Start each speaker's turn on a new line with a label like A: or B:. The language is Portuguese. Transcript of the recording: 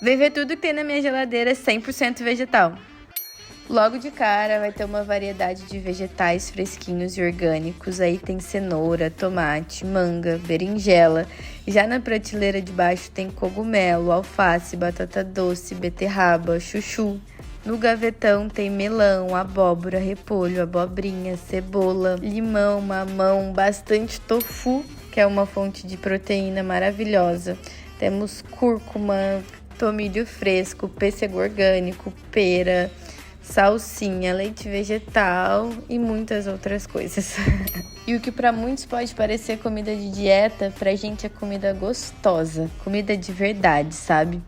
A: Vem ver tudo que tem na minha geladeira 100% vegetal. Logo de cara vai ter uma variedade de vegetais fresquinhos e orgânicos. Aí tem cenoura, tomate, manga, berinjela. Já na prateleira de baixo tem cogumelo, alface, batata doce, beterraba, chuchu. No gavetão tem melão, abóbora, repolho, abobrinha, cebola, limão, mamão, bastante tofu, que é uma fonte de proteína maravilhosa. Temos cúrcuma, tomilho fresco, pêssego orgânico, pera, salsinha, leite vegetal e muitas outras coisas. E o que para muitos pode parecer comida de dieta, pra gente é comida gostosa, comida de verdade, sabe?